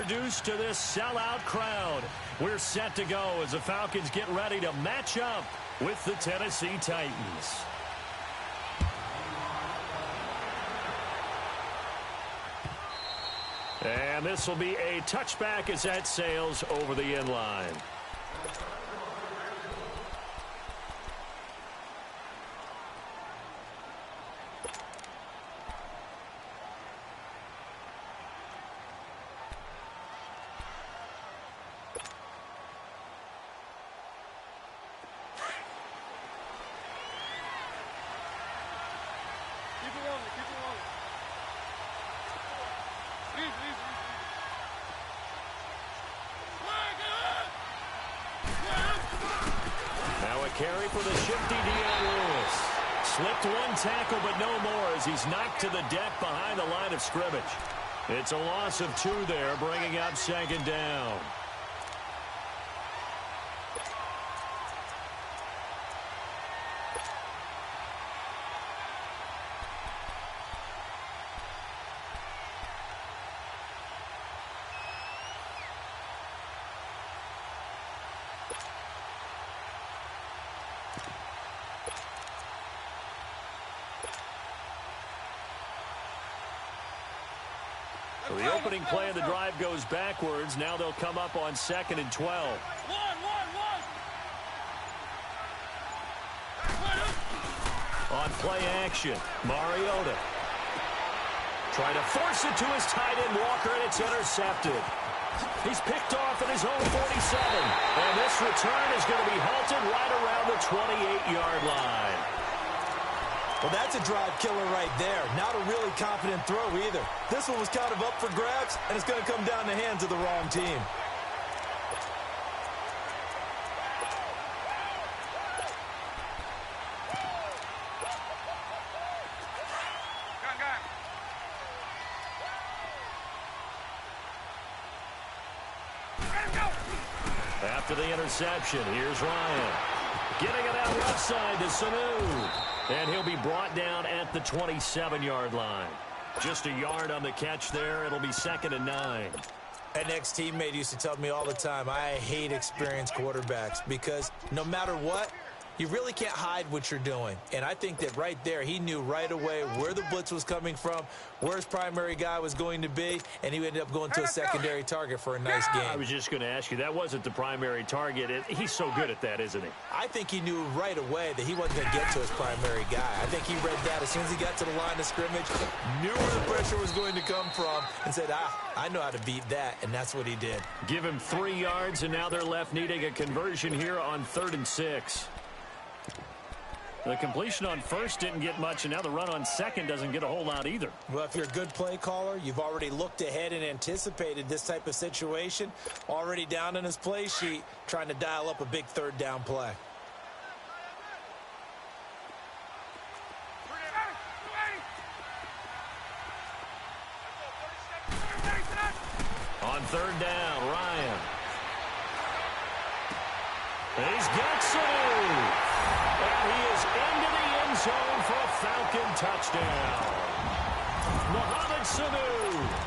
introduced to this sellout crowd. We're set to go as the Falcons get ready to match up with the Tennessee Titans. And this will be a touchback as that sails over the end line. Carry for the shifty Dion Lewis. Slipped one tackle, but no more as he's knocked to the deck behind the line of scrimmage. It's a loss of 2 there, bringing up second down. The opening play of the drive goes backwards. Now they'll come up on 2nd and 12. On play action, Mariota. Trying to force it to his tight end, Walker, and it's intercepted. He's picked off at his own 47. And this return is going to be halted right around the 28-yard line. Well, that's a drive killer right there. Not a really confident throw either. This one was kind of up for grabs, and it's going to come down the hands of the wrong team. After the interception, here's Ryan. Getting it out left side to Sanu. And he'll be brought down at the 27-yard line. Just a yard on the catch there. It'll be 2nd and 9. An ex-teammate used to tell me all the time, I hate experienced quarterbacks because no matter what, you really can't hide what you're doing. And I think that right there, he knew right away where the blitz was coming from, where his primary guy was going to be, and he ended up going to a secondary target for a nice game. I was just going to ask you, that wasn't the primary target. He's so good at that, isn't he? I think he knew right away that he wasn't going to get to his primary guy. I think he read that as soon as he got to the line of scrimmage, knew where the pressure was going to come from, and said, I know how to beat that, and that's what he did. Give him 3 yards, and now they're left needing a conversion here on 3rd and 6. The completion on first didn't get much, and now the run on second doesn't get a whole lot either. Well, if you're a good play caller, you've already looked ahead and anticipated this type of situation. Already down in his play sheet, trying to dial up a big 3rd down play. On 3rd down, Ryan. He's got Sanu. And he is into the end zone for a Falcon touchdown. Mohamed Sanu,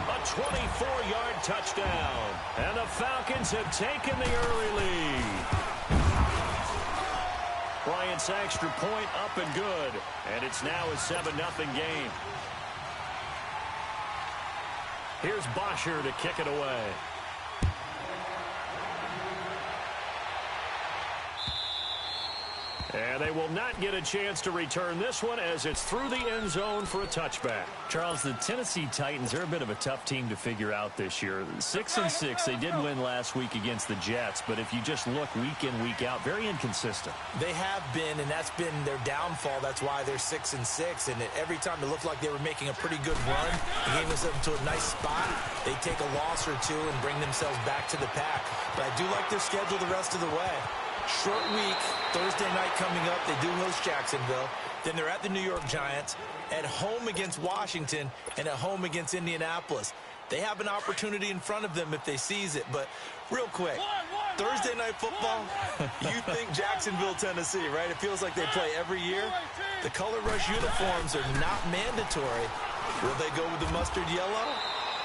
a 24-yard touchdown. And the Falcons have taken the early lead. Bryant's extra point up and good. And it's now a 7-0 game. Here's Bosher to kick it away. And they will not get a chance to return this one as it's through the end zone for a touchback. Charles, the Tennessee Titans are a bit of a tough team to figure out this year. 6-6, they did win last week against the Jets, but if you just look week in, week out, very inconsistent. They have been, and that's been their downfall. That's why they're 6-6, and every time it looked like they were making a pretty good run, they gave themselves to a nice spot, they take a loss or two and bring themselves back to the pack. But I do like their schedule the rest of the way. Short week, Thursday night coming up. They do host Jacksonville. Then they're at the New York Giants, at home against Washington, and at home against Indianapolis. They have an opportunity in front of them if they seize it. But real quick, Thursday night football, you think Jacksonville, Tennessee, right? It feels like they play every year. The color rush uniforms are not mandatory. Will they go with the mustard yellow?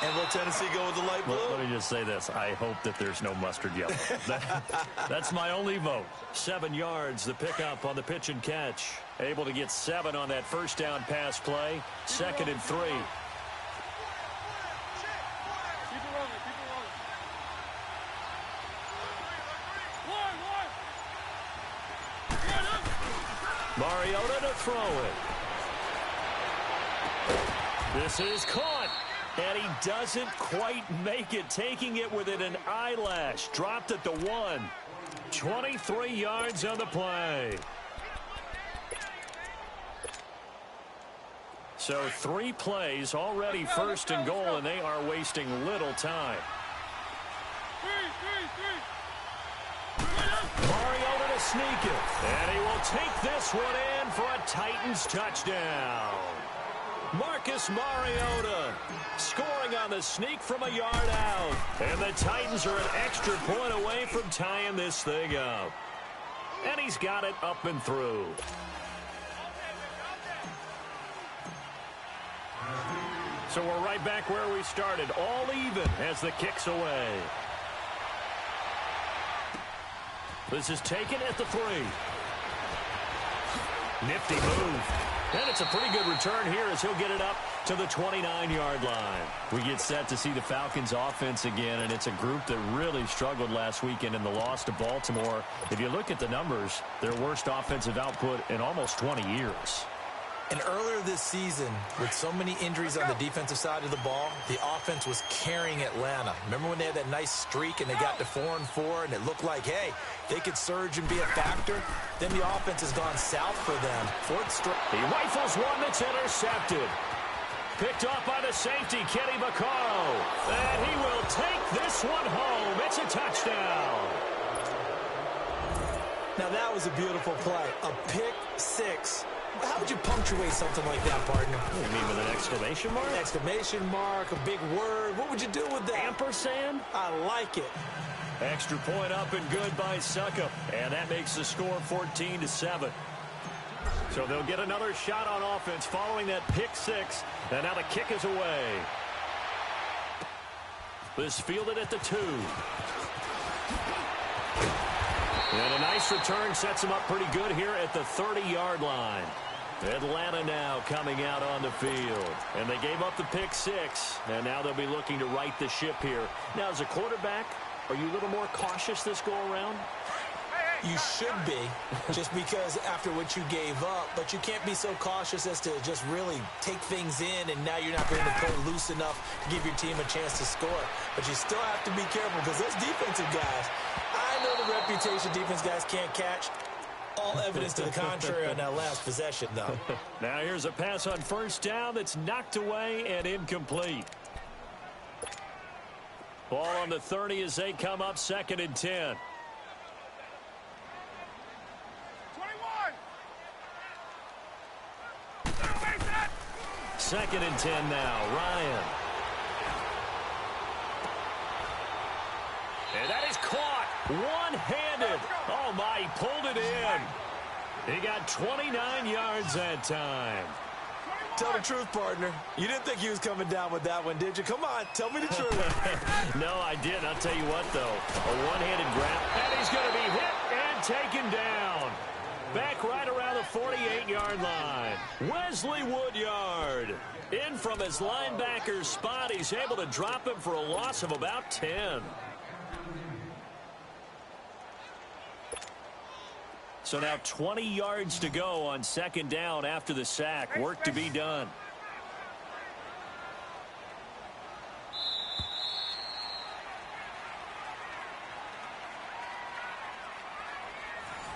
And will Tennessee go with the light blue? Let me just say this. I hope that there's no mustard yellow. That's my only vote. 7 yards, the pickup on the pitch and catch. Able to get 7 on that first down pass play. 2nd and 3. Mariota to throw it. This is caught. And he doesn't quite make it, taking it within an eyelash. Dropped at the 1. 23 yards on the play. So 3 plays, already 1st and goal, and they are wasting little time. Mariota to sneak it. And he will take this one in for a Titans touchdown. Marcus Mariota scoring on the sneak from a yard out. And the Titans are an extra point away from tying this thing up. And he's got it up and through. So we're right back where we started, all even as the kick's away. This is taken at the 3. Nifty move. And it's a pretty good return here as he'll get it up to the 29-yard line. We get set to see the Falcons offense again, and it's a group that really struggled last weekend in the loss to Baltimore. If you look at the numbers, their worst offensive output in almost 20 years. And earlier this season, with so many injuries on the defensive side of the ball, the offense was carrying Atlanta. Remember when they had that nice streak and they got to 4-4 and it looked like, hey, they could surge and be a factor? Then the offense has gone south for them. 4th straight. He rifles one that's intercepted. Picked off by the safety, Kenny Vaccaro. And he will take this one home. It's a touchdown. Now that was a beautiful play. A pick 6. How would you punctuate something like that, partner? You mean with an exclamation mark? Exclamation mark, a big word. What would you do with that? Ampersand? I like it. Extra point up and good by Suckup. And that makes the score 14-7. So they'll get another shot on offense following that pick 6. And now the kick is away. This fielded at the 2. And a nice return sets him up pretty good here at the 30-yard line. Atlanta now coming out on the field. And they gave up the pick 6. And now they'll be looking to right the ship here. Now, as a quarterback, are you a little more cautious this go-around? You should be, just because after what you gave up. But you can't be so cautious as to just really take things in, and now you're not going to play loose enough to give your team a chance to score. But you still have to be careful because those defensive guys, I know the reputation defense guys can't catch. All evidence to the contrary on that last possession, though. Now here's a pass on 1st down that's knocked away and incomplete. Ball on the 30 as they come up 2nd and 10. 2nd and 10 now. Ryan. And that is caught. One-handed. Oh, my. He pulled it in. He got 29 yards that time. Tell the truth, partner. You didn't think he was coming down with that one, did you? Come on, tell me the truth. No, I didn't. I'll tell you what, though. A one-handed grab. And he's going to be hit and taken down. Back right around the 48-yard line. Wesley Woodyard in from his linebacker's spot. He's able to drop him for a loss of about 10. So now 20 yards to go on 2nd down after the sack. Work to be done.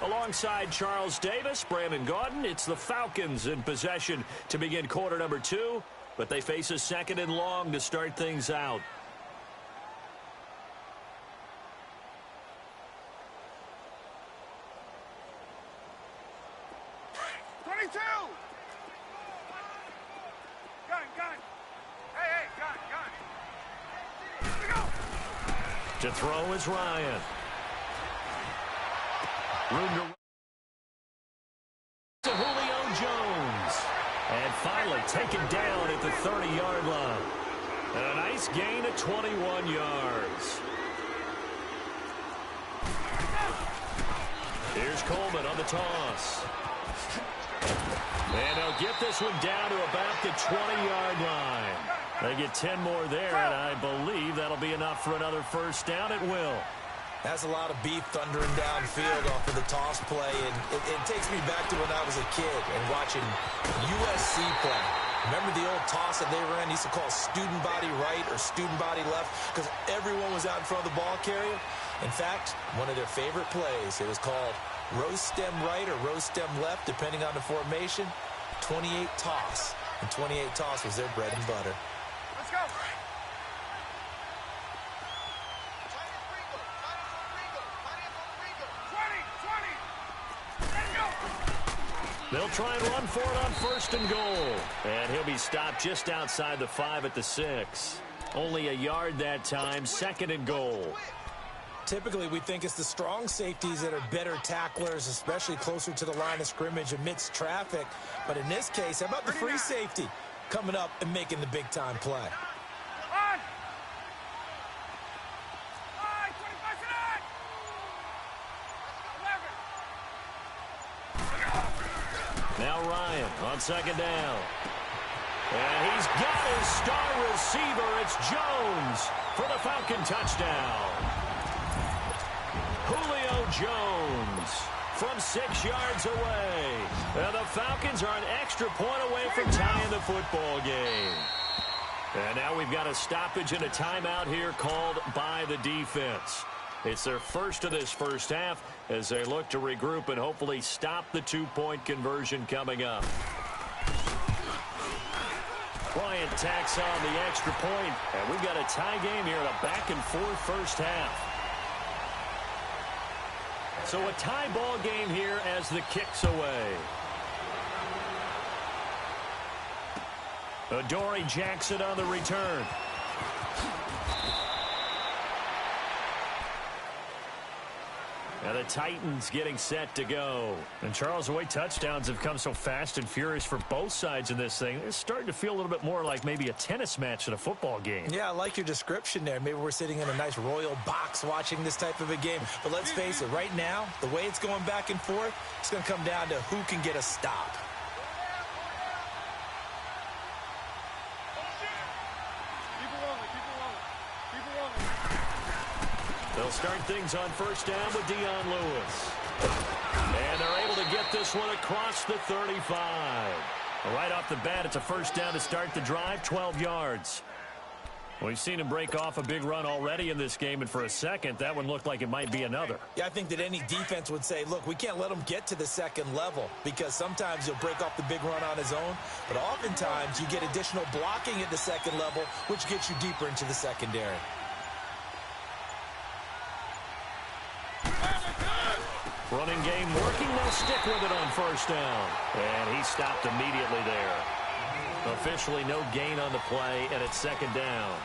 Alongside Charles Davis, Brandon Gaudin, it's the Falcons in possession to begin quarter number 2, but they face a 2nd and long to start things out. To throw is Ryan. Room to Julio Jones. And finally taken down at the 30-yard line. And a nice gain of 21 yards. Here's Coleman on the toss. And they'll get this one down to about the 20-yard line. They get 10 more there, and I believe that'll be enough for another first down. It will. That's a lot of beef thundering downfield off of the toss play, and it takes me back to when I was a kid and watching USC play. Remember the old toss that they ran? They used to call student body right or student body left because everyone was out in front of the ball carrier. In fact, one of their favorite plays, it was called rose stem right or rose stem left, depending on the formation. 28 toss, and 28 toss was their bread and butter. Let's go. They'll try and run for it on first and goal. And he'll be stopped just outside the 5 at the 6. Only a yard that time, second and goal. Typically, we think it's the strong safeties that are better tacklers, especially closer to the line of scrimmage amidst traffic. But in this case, how about the free safety coming up and making the big-time play? Now Ryan on second down. And he's got his star receiver. It's Jones for the Falcon touchdown. Julio Jones from 6 yards away. And the Falcons are an extra point away from tying the football game. And now we've got a stoppage and a timeout here called by the defense. It's their first of this first half as they look to regroup and hopefully stop the two-point conversion coming up. Bryant tacks on the extra point, and we've got a tie game here in a back-and-forth first half. So a tie ball game here as the kick's away. Adoree Jackson on the return. And the Titans getting set to go. And Charles, the way touchdowns have come so fast and furious for both sides in this thing, it's starting to feel a little bit more like maybe a tennis match than a football game. Yeah, I like your description there. Maybe we're sitting in a nice royal box watching this type of a game. But let's face it, right now, the way it's going back and forth, it's going to come down to who can get a stop. They'll start things on first down with Dion Lewis. And they're able to get this one across the 35. Right off the bat, it's a first down to start the drive, 12 yards. We've seen him break off a big run already in this game, and for a second, that one looked like it might be another. Yeah, I think that any defense would say, look, we can't let him get to the second level because sometimes he'll break off the big run on his own, but oftentimes you get additional blocking at the second level, which gets you deeper into the secondary. Running game working. They'll stick with it on first down. And he stopped immediately there. Officially no gain on the play, and it's second down.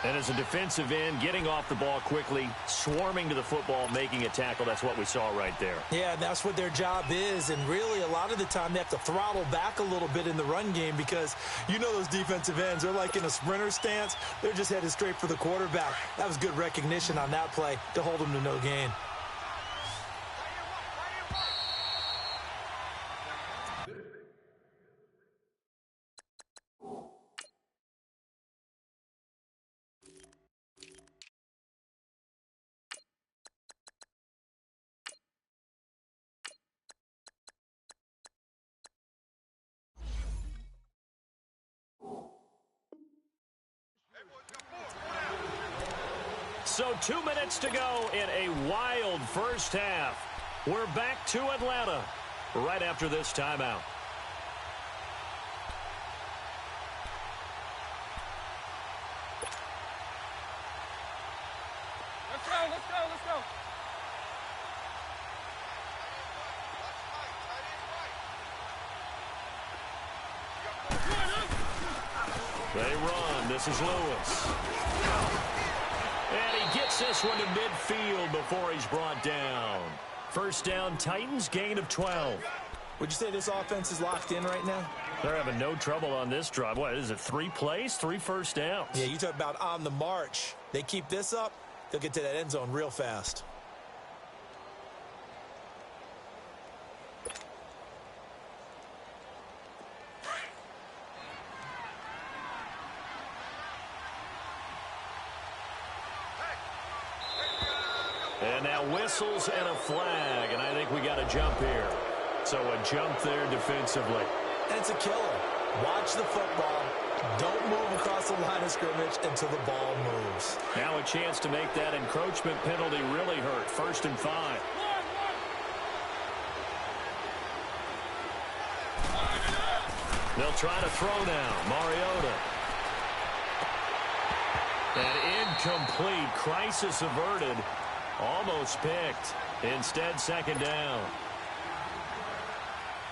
And as a defensive end, getting off the ball quickly, swarming to the football, making a tackle, that's what we saw right there. Yeah, that's what their job is, and really a lot of the time they have to throttle back a little bit in the run game because you know those defensive ends, they're like in a sprinter stance. They're just headed straight for the quarterback. That was good recognition on that play to hold them to no gain. So 2 minutes to go in a wild first half. We're back to Atlanta right after this timeout. Let's go, let's go, let's go. They run. This is Lewis. And he gets this one to midfield before he's brought down. First down, Titans, gain of 12. Would you say this offense is locked in right now? They're having no trouble on this drive. What is it, 3 plays, 3 first downs? Yeah, you talk about on the march. They keep this up, they'll get to that end zone real fast. And now whistles and a flag, and I think we got a jump here. So a jump there defensively. And it's a killer. Watch the football. Don't move across the line of scrimmage until the ball moves. Now a chance to make that encroachment penalty really hurt. 1st and 5. They'll try to throw now. Mariota. And incomplete. Crisis averted. Almost picked. Instead, 2nd down.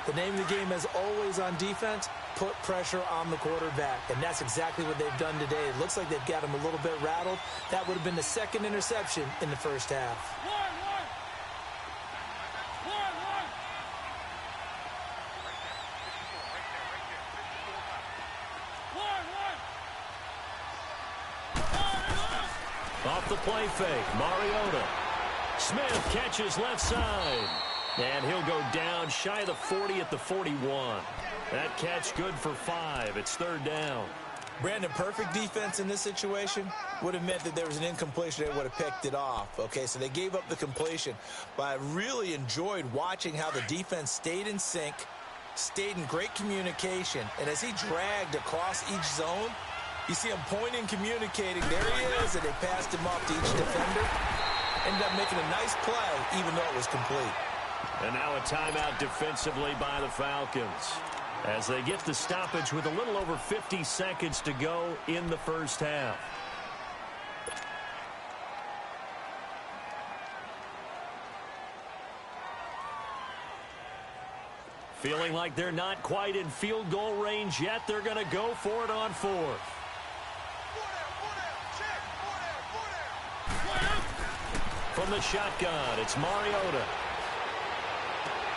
The name of the game, as always on defense, put pressure on the quarterback. And that's exactly what they've done today. It looks like they've got him a little bit rattled. That would have been the 2nd interception in the first half. Off the play fake, Mariota. Smith catches left side. And he'll go down shy of the 40 at the 41. That catch good for 5. It's 3rd down. Brandon, perfect defense in this situation would have meant that there was an incompletion. They would have picked it off. Okay, so they gave up the completion. But I really enjoyed watching how the defense stayed in sync, stayed in great communication. And as he dragged across each zone, you see him pointing, communicating. There he is, and they passed him off to each defender. Ended up making a nice play, even though it was complete. And now a timeout defensively by the Falcons as they get the stoppage with a little over 50 seconds to go in the first half. Feeling like they're not quite in field goal range yet. They're going to go for it on 4th. From the shotgun, it's Mariota.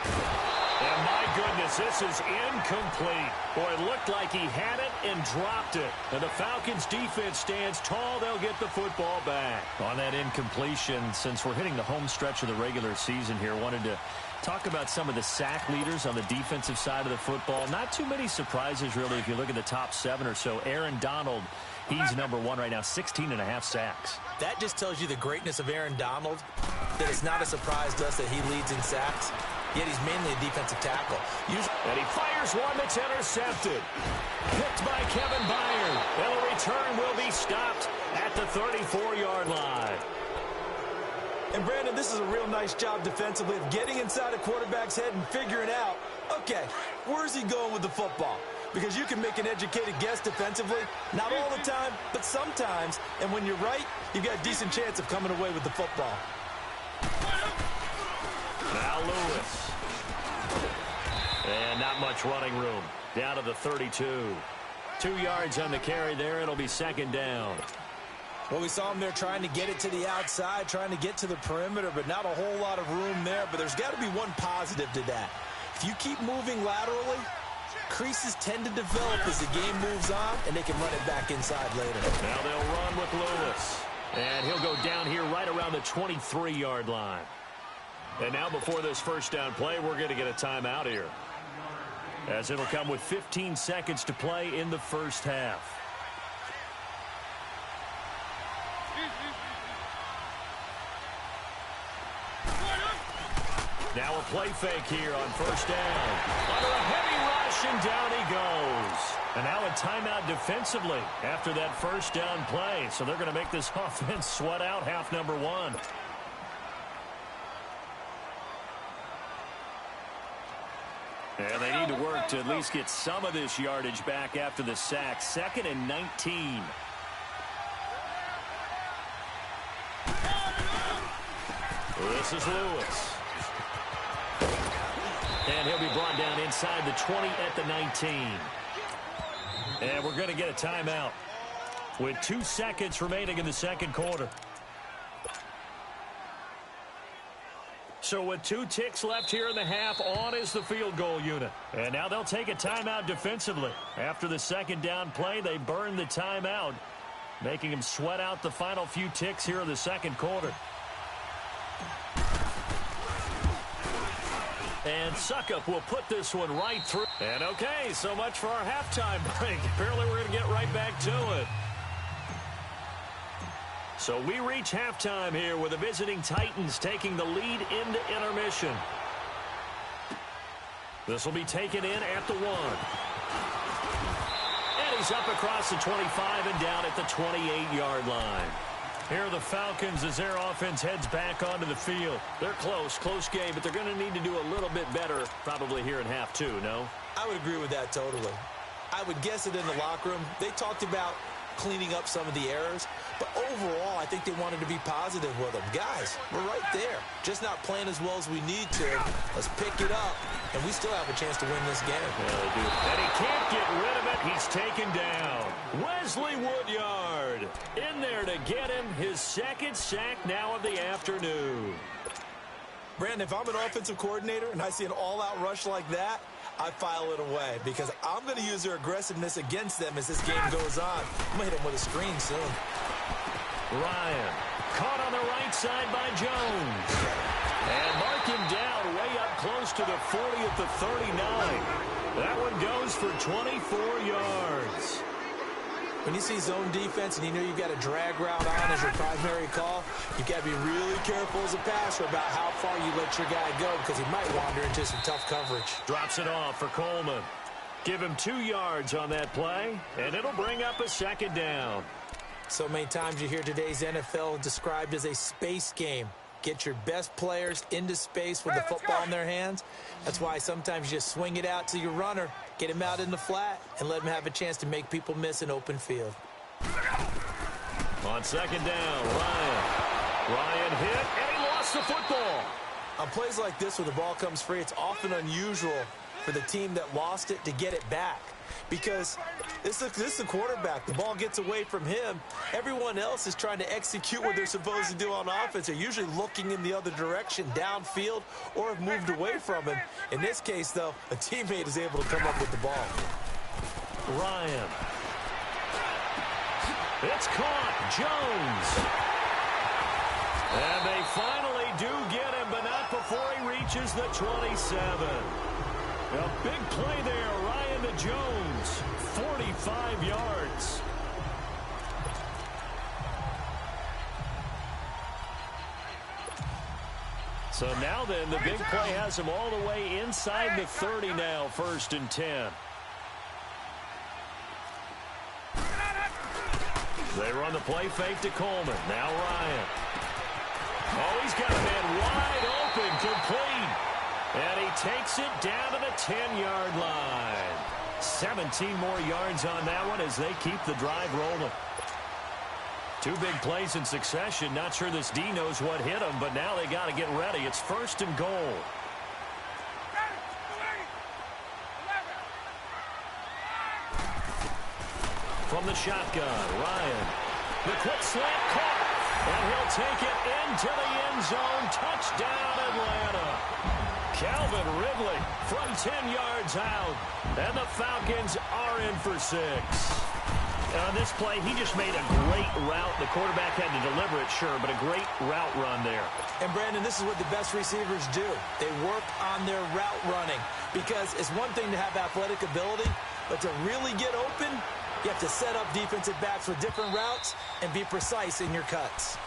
And my goodness, this is incomplete. Boy, it looked like he had it and dropped it. And the Falcons defense stands tall. They'll get the football back. On that incompletion, since we're hitting the home stretch of the regular season here, wanted to talk about some of the sack leaders on the defensive side of the football. Not too many surprises, really, if you look at the top 7 or so. Aaron Donald, he's #1 right now, 16.5 sacks. That just tells you the greatness of Aaron Donald, that it's not a surprise to us that he leads in sacks. Yet he's mainly a defensive tackle. And he fires one that's intercepted. Picked by Kevin Byard. And the return will be stopped at the 34-yard line. And, Brandon, this is a real nice job defensively of getting inside a quarterback's head and figuring out, okay, where's he going with the football? Because you can make an educated guess defensively. Not all the time, but sometimes. And when you're right, you've got a decent chance of coming away with the football. Now Lewis. And not much running room. Down to the 32. 2 yards on the carry there. It'll be 2nd down. Well, we saw him there trying to get it to the outside, trying to get to the perimeter, but not a whole lot of room there. But there's got to be one positive to that. If you keep moving laterally, creases tend to develop as the game moves on, and they can run it back inside later. Now they'll run with Lewis. And he'll go down here right around the 23-yard line. And now before this first down play, we're going to get a timeout here, as it'll come with 15 seconds to play in the first half. Now a play fake here on first down. Under a heavy rush, and down he goes. And now a timeout defensively after that first down play. So they're going to make this offense sweat out half number 1. And they need to work to at least get some of this yardage back after the sack. 2nd and 19. This is Lewis. And he'll be brought down inside the 20 at the 19. And we're going to get a timeout with 2 seconds remaining in the second quarter. So with 2 ticks left here in the half, on is the field goal unit. And now they'll take a timeout defensively. After the second down play, they burn the timeout, making them sweat out the final few ticks here in the second quarter. And Suckup will put this one right through. And okay, so much for our halftime break. Apparently we're going to get right back to it. So we reach halftime here with the visiting Titans taking the lead into intermission. This will be taken in at the 1. And he's up across the 25 and down at the 28-yard line. Here are the Falcons as their offense heads back onto the field. They're close game, but they're going to need to do a little bit better probably here in half 2, no? I would agree with that totally. I would guess it in the locker room. They talked about cleaning up some of the errors, but overall, I think they wanted to be positive with them. Guys, we're right there. Just not playing as well as we need to. Let's pick it up, and we still have a chance to win this game. Yeah, they do. And he can't get rid of it. He's taken down. Wesley Woodyard in there to get him his second sack now of the afternoon. Brandon, if I'm an offensive coordinator and I see an all-out rush like that, I file it away because I'm going to use their aggressiveness against them as this game goes on. I'm going to hit them with a screen soon. Ryan caught on the right side by Jones. And mark him down way up close to the 40 at the 39. That one goes for 24 yards. When you see zone defense and you know you've got a drag route on as your primary call, you've got to be really careful as a passer about how far you let your guy go because he might wander into some tough coverage. Drops it off for Coleman. Give him 2 yards on that play, and it'll bring up a second down. So many times you hear today's NFL described as a space game. Get your best players into space with the football in their hands. That's why sometimes you just swing it out to your runner, get him out in the flat, and let him have a chance to make people miss an open field. On second down, Ryan hit, and he lost the football. On plays like this where the ball comes free, it's often unusual for the team that lost it to get it back. Because this is the quarterback. The ball gets away from him. Everyone else is trying to execute what they're supposed to do on offense. They're usually looking in the other direction, downfield, or have moved away from him. In this case, though, a teammate is able to come up with the ball. Ryan. It's caught. Jones. And they finally do get him, but not before he reaches the 27. A big play there, Ryan to Jones, 45 yards. So now then, the big play has him all the way inside the 30 now, 1st and 10. They run the play fake to Coleman. Now Ryan. Oh, he's got a man wide open, complete. And he takes it down to the 10-yard line. 17 more yards on that one as they keep the drive rolling. 2 big plays in succession. Not sure this D knows what hit him, but now they got to get ready. It's 1st and goal. From the shotgun, Ryan. The quick slant caught. And he'll take it into the end zone. Touchdown, Atlanta. Calvin Ridley from 10 yards out. And the Falcons are in for 6. On this play, he just made a great route. The quarterback had to deliver it, sure, but a great route run there. And, Brandon, this is what the best receivers do. They work on their route running because it's one thing to have athletic ability, but to really get open, you have to set up defensive backs with different routes and be precise in your cuts.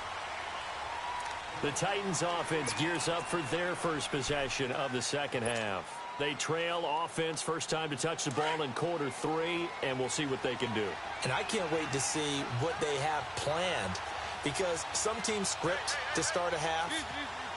The Titans offense gears up for their first possession of the second half. They trail offense, first time to touch the ball in quarter 3, and we'll see what they can do. And I can't wait to see what they have planned because some teams script to start a half.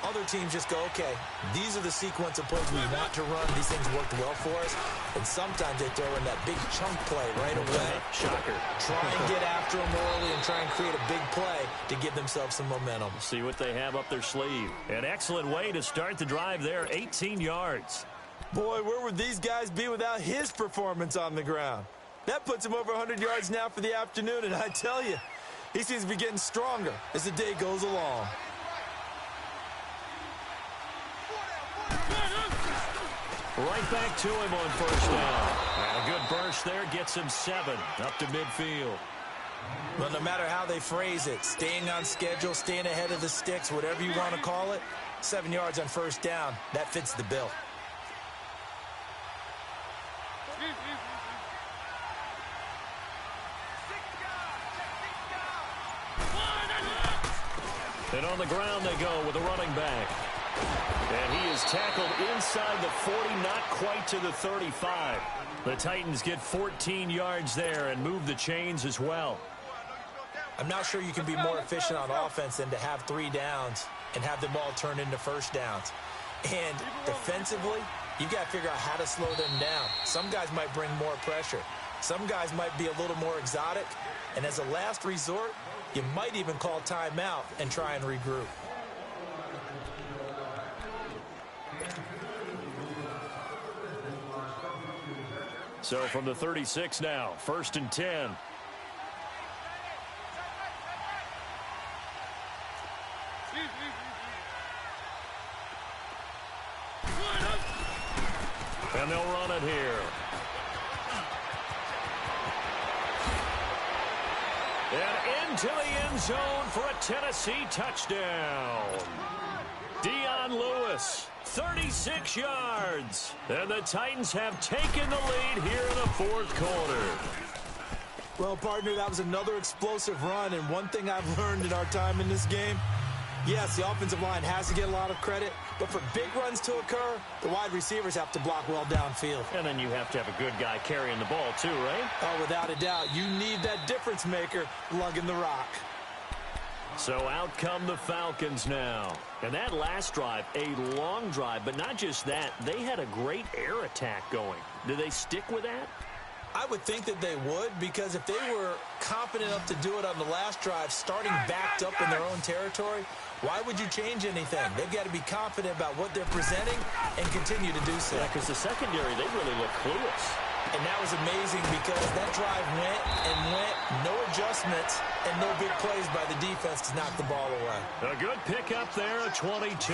Other teams just go, okay, these are the sequence of plays we want to run. These things worked well for us. And sometimes they throw in that big chunk play right away. Shocker. Try and get after them early and try and create a big play to give themselves some momentum. See what they have up their sleeve. An excellent way to start the drive there, 18 yards. Boy, where would these guys be without his performance on the ground? That puts him over 100 yards now for the afternoon, and I tell you, he seems to be getting stronger as the day goes along. Right back to him on first down. And a good burst there gets him 7 up to midfield. Well, no matter how they phrase it, staying on schedule, staying ahead of the sticks, whatever you want to call it, 7 yards on first down, that fits the bill. And on the ground they go with a running back. And he is tackled inside the 40, not quite to the 35. The Titans get 14 yards there and move the chains as well. I'm not sure you can be more efficient on offense than to have 3 downs and have them all turn into first downs. And defensively, you've got to figure out how to slow them down. Some guys might bring more pressure. Some guys might be a little more exotic. And as a last resort, you might even call timeout and try and regroup. So from the 36 now, 1st and 10. And they'll run it here. And into the end zone for a Tennessee touchdown. Dion Lewis, 36 yards. And the Titans have taken the lead here in the 4th quarter. Well, partner, that was another explosive run. And one thing I've learned in our time in this game, yes, the offensive line has to get a lot of credit, but for big runs to occur, the wide receivers have to block well downfield. And then you have to have a good guy carrying the ball too, right? Oh, without a doubt. You need that difference maker lugging the rock. So out come the Falcons now. And that last drive, a long drive, but not just that. They had a great air attack going. Do they stick with that? I would think that they would, because if they were confident enough to do it on the last drive, starting backed up in their own territory, why would you change anything? They've got to be confident about what they're presenting and continue to do so. Yeah, because the secondary, they really look clueless. And that was amazing because that drive went and went, no adjustments, and no big plays by the defense to knock the ball away. A good pickup there at 22.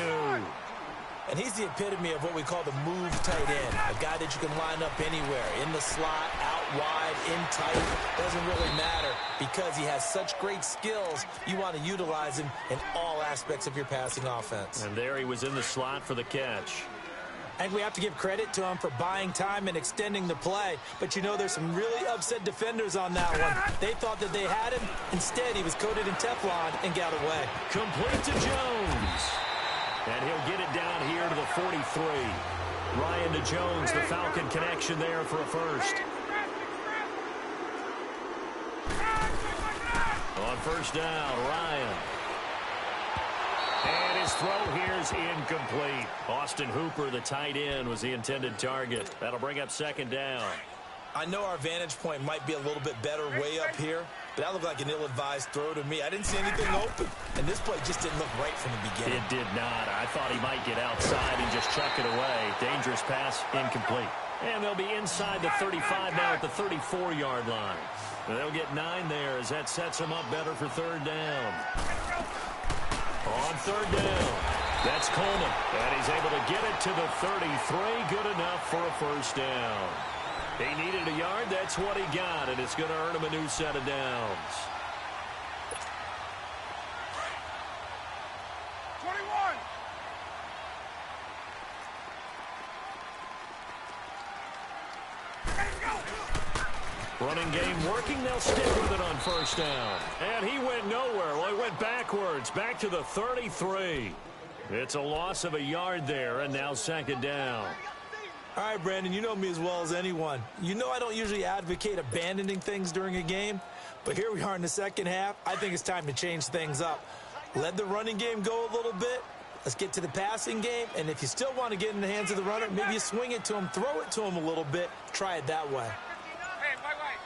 And he's the epitome of what we call the move tight end, a guy that you can line up anywhere, in the slot, out wide, in tight. Doesn't really matter because he has such great skills. You want to utilize him in all aspects of your passing offense. And there he was in the slot for the catch. I think we have to give credit to him for buying time and extending the play. But, you know, there's some really upset defenders on that one. They thought that they had him. Instead, he was coated in Teflon and got away. Complete to Jones. And he'll get it down here to the 43. Ryan to Jones, the Falcon connection there for a first. On first down, Ryan. And his throw here's incomplete. Austin Hooper, the tight end, was the intended target. That'll bring up second down. I know our vantage point might be a little bit better way up here, but that looked like an ill-advised throw to me. I didn't see anything open, and this play just didn't look right from the beginning. It did not. I thought he might get outside and just chuck it away. Dangerous pass, incomplete. And they'll be inside the 35 now at the 34-yard line. And they'll get 9 there as that sets them up better for third down. On third down, that's Coleman. And he's able to get it to the 33. Good enough for a first down. He needed a yard. That's what he got, and it's going to earn him a new set of downs. 21. Running game working. They'll stick with it on first down. And he went nowhere. Well, he went backwards, back to the 33. It's a loss of a yard there, and now second down. All right, Brandon, you know me as well as anyone. You know I don't usually advocate abandoning things during a game, but here we are in the second half. I think it's time to change things up. Let the running game go a little bit. Let's get to the passing game, and if you still want to get in the hands of the runner, maybe you swing it to him, throw it to him a little bit, try it that way. Hey, wait.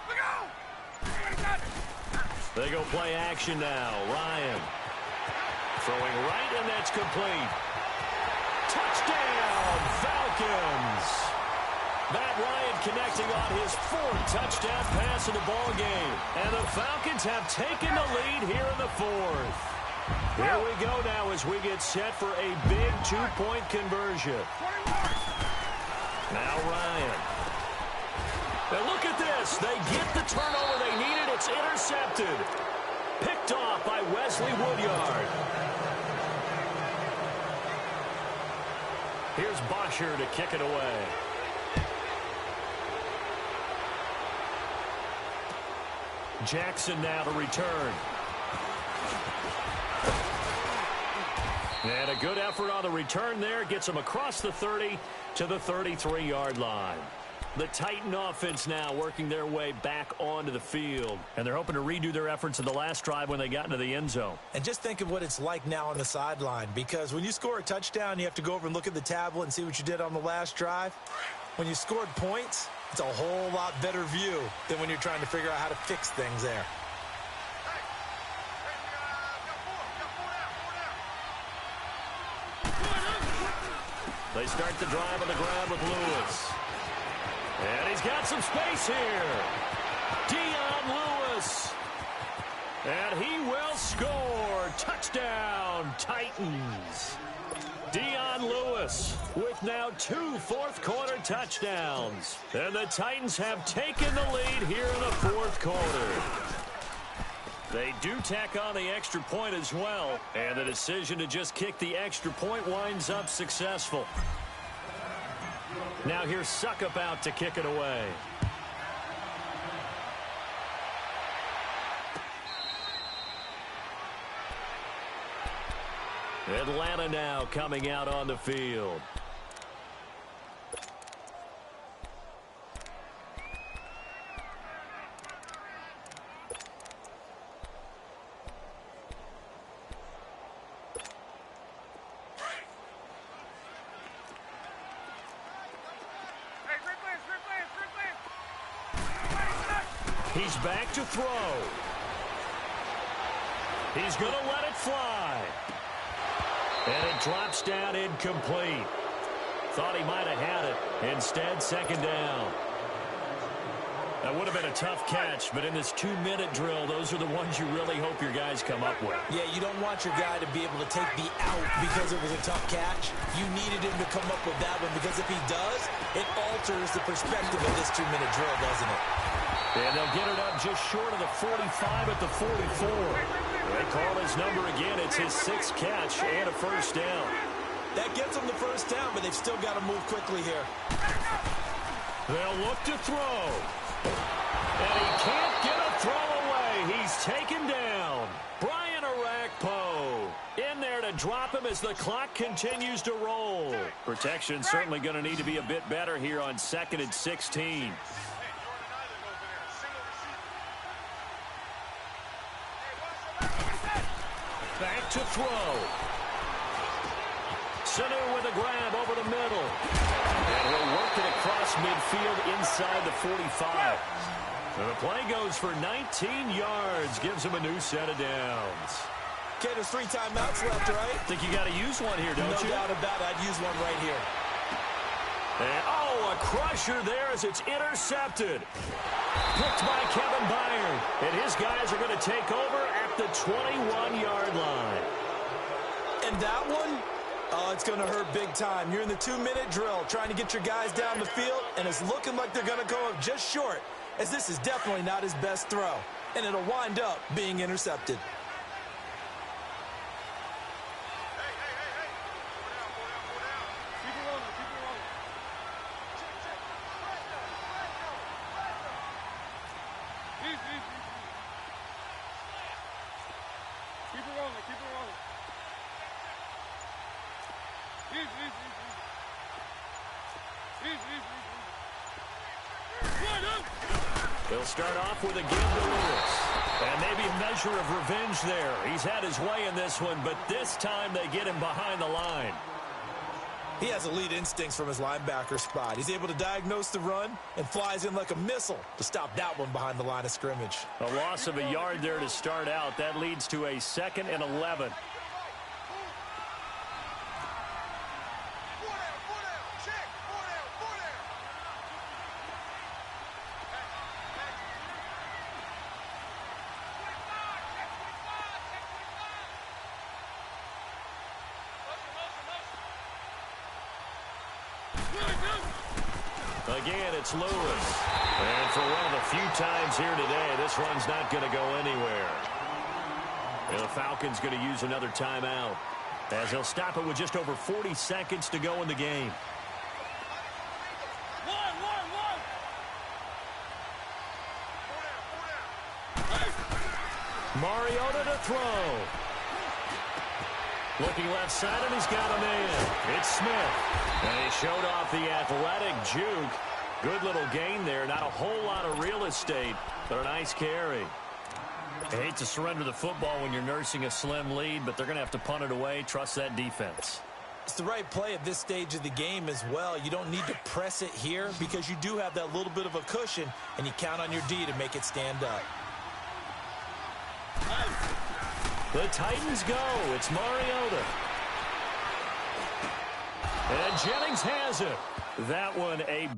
Look out! They go play action now. Ryan throwing right, and that's complete. Touchdown, Falcons. Matt Ryan connecting on his 4th touchdown pass in the ball game. And the Falcons have taken the lead here in the 4th. Here we go now as we get set for a big two-point conversion. Now Ryan. And look at this. They get the turnover they needed. It's intercepted. Picked off by Wesley Woodyard. Here's Bosher to kick it away. Jackson now to return. And a good effort on the return there. Gets them across the 30 to the 33-yard line. The Titan offense now working their way back onto the field. And they're hoping to redo their efforts in the last drive when they got into the end zone. And just think of what it's like now on the sideline. Because when you score a touchdown, you have to go over and look at the tablet and see what you did on the last drive. When you scored points, it's a whole lot better view than when you're trying to figure out how to fix things there. They start the drive on the ground with Lewis. And he's got some space here. Dion Lewis. And he will score. Touchdown, Titans. Dion Lewis with now 2 fourth-quarter touchdowns. And the Titans have taken the lead here in the fourth quarter. They do tack on the extra point as well. And the decision to just kick the extra point winds up successful. Now here's Suckup out to kick it away. Atlanta now coming out on the field. He's back to throw. He's going to let it fly. And it drops down incomplete. Thought he might have had it. Instead, second down. That would have been a tough catch, but in this 2-minute drill, those are the ones you really hope your guys come up with. Yeah, you don't want your guy to be able to take the out because it was a tough catch. You needed him to come up with that one because if he does, it alters the perspective of this 2-minute drill, doesn't it? And they'll get it up just short of the 45 at the 44. They call his number again. It's his 6th catch and a first down. That gets them the first down, but they've still got to move quickly here. They'll look to throw. And he can't get a throw away. He's taken down. Brian Orakpo in there to drop him as the clock continues to roll. Protection certainly going to need to be a bit better here on 2nd and 16. Back to throw. Sanu with a grab over the middle. And he'll work it across midfield inside the 45. And the play goes for 19 yards. Gives him a new set of downs. Okay, there's 3 timeouts left, right? Think you got to use one here, don't you? No doubt about it. I'd use one right here. And, oh, a crusher there as it's intercepted. Picked by Kevin Byard. And his guys are going to take over at the 21-yard line. And that one, oh, it's going to hurt big time. You're in the 2-minute drill trying to get your guys down the field, and it's looking like they're going to go up just short, as this is definitely not his best throw. And it'll wind up being intercepted. They'll start off with a give to Lewis. And maybe a measure of revenge there. He's had his way in this one, but this time they get him behind the line. He has elite instincts from his linebacker spot. He's able to diagnose the run and flies in like a missile to stop that one behind the line of scrimmage. A loss of a yard there to start out. That leads to a 2nd and 11. Again, it's Lewis. And for one of the few times here today, this run's not going to go anywhere. And the Falcons going to use another timeout, as he'll stop it with just over 40 seconds to go in the game. Mariota to throw. Looking left side, and he's got a man. It's Smith. And he showed off the athletic juke. Good little gain there. Not a whole lot of real estate, but a nice carry. I hate to surrender the football when you're nursing a slim lead, but they're going to have to punt it away. Trust that defense. It's the right play at this stage of the game as well. You don't need to press it here because you do have that little bit of a cushion, and you count on your D to make it stand up. The Titans go. It's Mariota. And Jennings has it. That one a